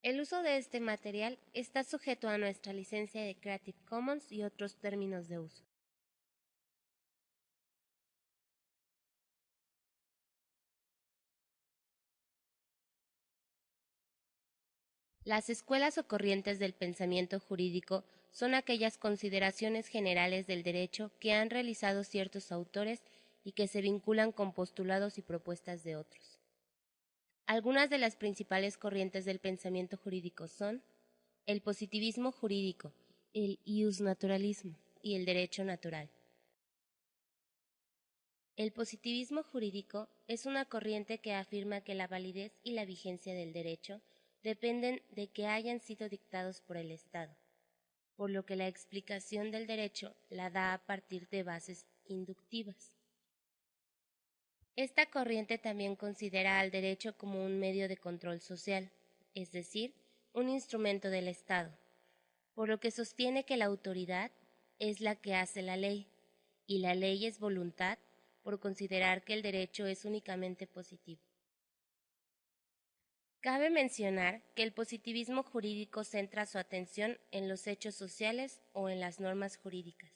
El uso de este material está sujeto a nuestra licencia de Creative Commons y otros términos de uso. Las escuelas o corrientes del pensamiento jurídico son aquellas consideraciones generales del derecho que han realizado ciertos autores y que se vinculan con postulados y propuestas de otros. Algunas de las principales corrientes del pensamiento jurídico son el positivismo jurídico, el iusnaturalismo y el derecho natural. El positivismo jurídico es una corriente que afirma que la validez y la vigencia del derecho dependen de que hayan sido dictados por el Estado, por lo que la explicación del derecho la da a partir de bases inductivas. Esta corriente también considera al derecho como un medio de control social, es decir, un instrumento del Estado, por lo que sostiene que la autoridad es la que hace la ley, y la ley es voluntad, por considerar que el derecho es únicamente positivo. Cabe mencionar que el positivismo jurídico centra su atención en los hechos sociales o en las normas jurídicas,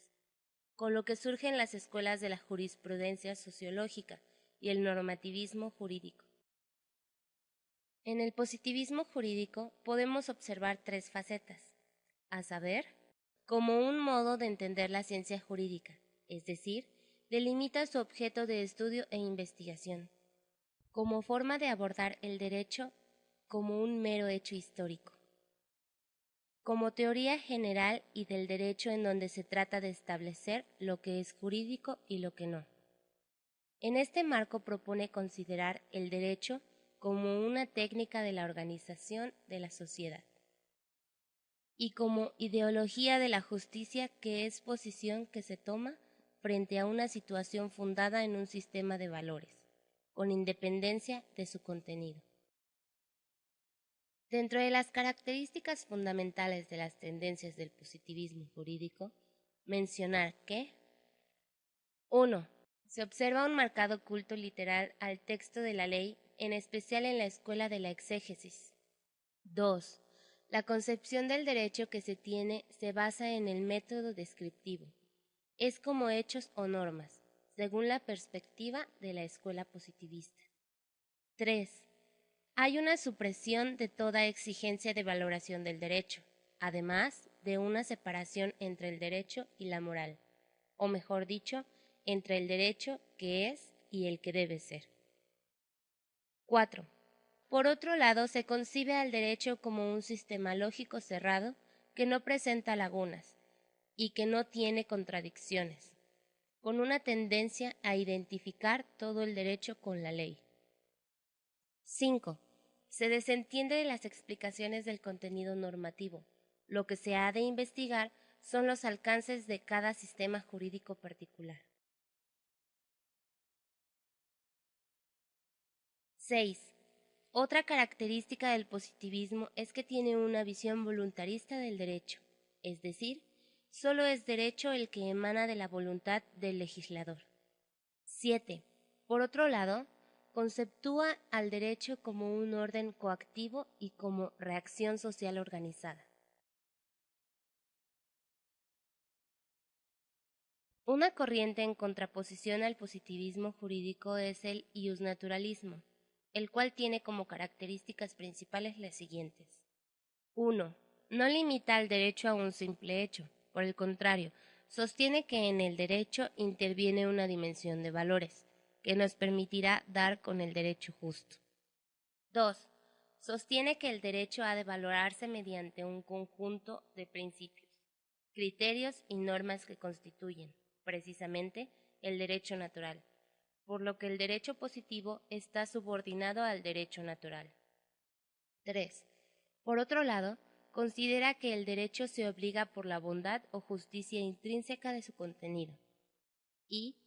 con lo que surgen las escuelas de la jurisprudencia sociológica y el normativismo jurídico. En el positivismo jurídico podemos observar tres facetas, a saber, como un modo de entender la ciencia jurídica, es decir, delimita su objeto de estudio e investigación, como forma de abordar el derecho como un mero hecho histórico, como teoría general y del derecho en donde se trata de establecer lo que es jurídico y lo que no. En este marco propone considerar el derecho como una técnica de la organización de la sociedad y como ideología de la justicia, que es posición que se toma frente a una situación fundada en un sistema de valores, con independencia de su contenido. Dentro de las características fundamentales de las tendencias del positivismo jurídico, mencionar que 1. Se observa un marcado culto literal al texto de la ley, en especial en la escuela de la exégesis. 2. La concepción del derecho que se tiene se basa en el método descriptivo. Es como hechos o normas, según la perspectiva de la escuela positivista. 3. Hay una supresión de toda exigencia de valoración del derecho, además de una separación entre el derecho y la moral, o mejor dicho, entre el derecho que es y el que debe ser. 4. Por otro lado, se concibe al derecho como un sistema lógico cerrado que no presenta lagunas y que no tiene contradicciones, con una tendencia a identificar todo el derecho con la ley. 5. Se desentiende de las explicaciones del contenido normativo. Lo que se ha de investigar son los alcances de cada sistema jurídico particular. 6. Otra característica del positivismo es que tiene una visión voluntarista del derecho, es decir, solo es derecho el que emana de la voluntad del legislador. 7. Por otro lado, conceptúa al derecho como un orden coactivo y como reacción social organizada. Una corriente en contraposición al positivismo jurídico es el iusnaturalismo, el cual tiene como características principales las siguientes. 1. No limita al derecho a un simple hecho, por el contrario, sostiene que en el derecho interviene una dimensión de valores, que nos permitirá dar con el derecho justo. 2. Sostiene que el derecho ha de valorarse mediante un conjunto de principios, criterios y normas que constituyen, precisamente, el derecho natural, por lo que el derecho positivo está subordinado al derecho natural. 3. Por otro lado, considera que el derecho se obliga por la bondad o justicia intrínseca de su contenido y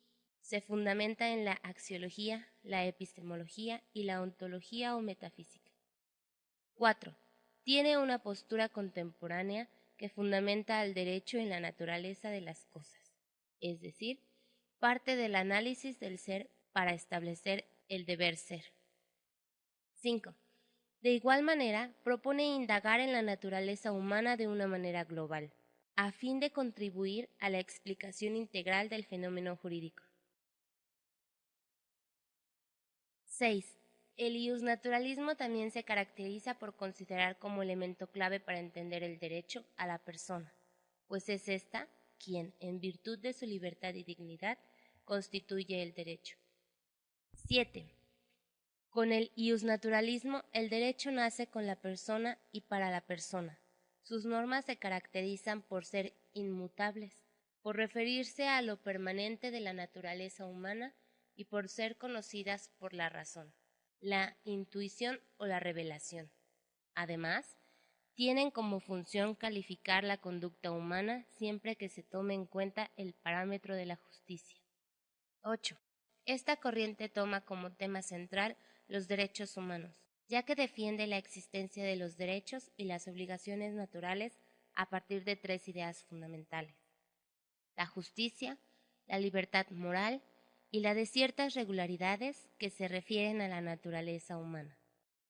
se fundamenta en la axiología, la epistemología y la ontología o metafísica. 4. Tiene una postura contemporánea que fundamenta al derecho en la naturaleza de las cosas, es decir, parte del análisis del ser para establecer el deber ser. 5. De igual manera, propone indagar en la naturaleza humana de una manera global, a fin de contribuir a la explicación integral del fenómeno jurídico. 6. El iusnaturalismo también se caracteriza por considerar como elemento clave para entender el derecho a la persona, pues es ésta quien, en virtud de su libertad y dignidad, constituye el derecho. 7. Con el iusnaturalismo, el derecho nace con la persona y para la persona. Sus normas se caracterizan por ser inmutables, por referirse a lo permanente de la naturaleza humana y por ser conocidas por la razón, la intuición o la revelación. Además, tienen como función calificar la conducta humana siempre que se tome en cuenta el parámetro de la justicia. 8. Esta corriente toma como tema central los derechos humanos, ya que defiende la existencia de los derechos y las obligaciones naturales a partir de tres ideas fundamentales: la justicia, la libertad moral y la de ciertas regularidades que se refieren a la naturaleza humana.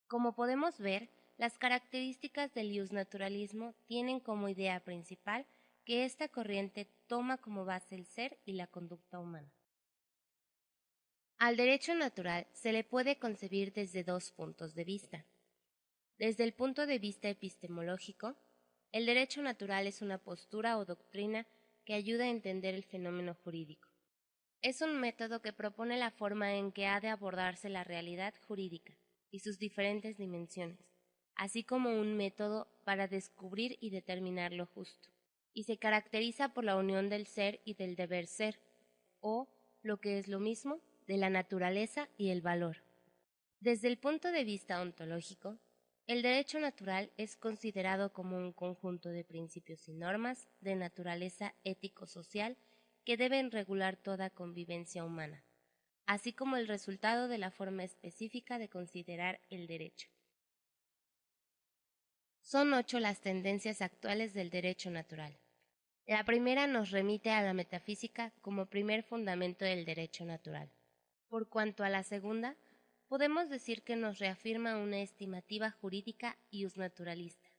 Como podemos ver, las características del iusnaturalismo tienen como idea principal que esta corriente toma como base el ser y la conducta humana. Al derecho natural se le puede concebir desde dos puntos de vista. Desde el punto de vista epistemológico, el derecho natural es una postura o doctrina que ayuda a entender el fenómeno jurídico. Es un método que propone la forma en que ha de abordarse la realidad jurídica y sus diferentes dimensiones, así como un método para descubrir y determinar lo justo, y se caracteriza por la unión del ser y del deber ser, o, lo que es lo mismo, de la naturaleza y el valor. Desde el punto de vista ontológico, el derecho natural es considerado como un conjunto de principios y normas de naturaleza ético-social que deben regular toda convivencia humana, así como el resultado de la forma específica de considerar el derecho. Son 8 las tendencias actuales del derecho natural. La primera nos remite a la metafísica como primer fundamento del derecho natural. Por cuanto a la segunda, podemos decir que nos reafirma una estimativa jurídica iusnaturalista.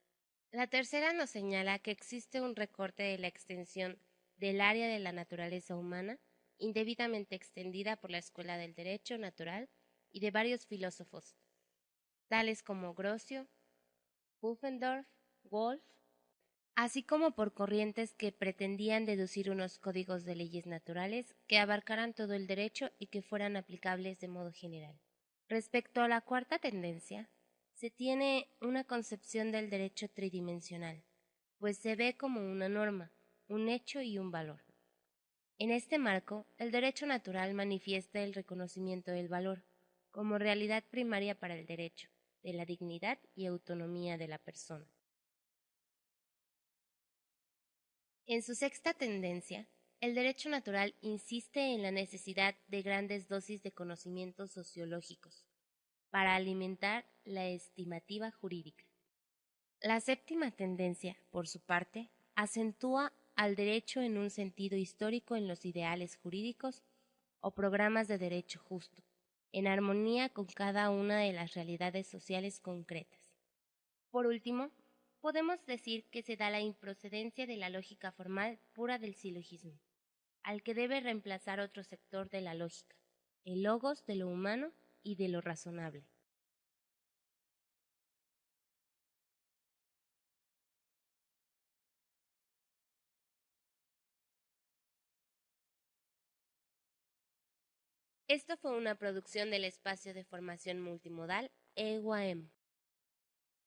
La tercera nos señala que existe un recorte de la extensión del área de la naturaleza humana, indebidamente extendida por la Escuela del Derecho Natural y de varios filósofos, tales como Grocio, Pufendorf, Wolff, así como por corrientes que pretendían deducir unos códigos de leyes naturales que abarcaran todo el derecho y que fueran aplicables de modo general. Respecto a la cuarta tendencia, se tiene una concepción del derecho tridimensional, pues se ve como una norma, un hecho y un valor. En este marco, el derecho natural manifiesta el reconocimiento del valor como realidad primaria para el derecho, de la dignidad y autonomía de la persona. En su sexta tendencia, el derecho natural insiste en la necesidad de grandes dosis de conocimientos sociológicos para alimentar la estimativa jurídica. La séptima tendencia, por su parte, acentúa al derecho en un sentido histórico en los ideales jurídicos o programas de derecho justo, en armonía con cada una de las realidades sociales concretas. Por último, podemos decir que se da la improcedencia de la lógica formal pura del silogismo, al que debe reemplazar otro sector de la lógica, el logos de lo humano y de lo razonable. Esto fue una producción del espacio de formación multimodal EUAM.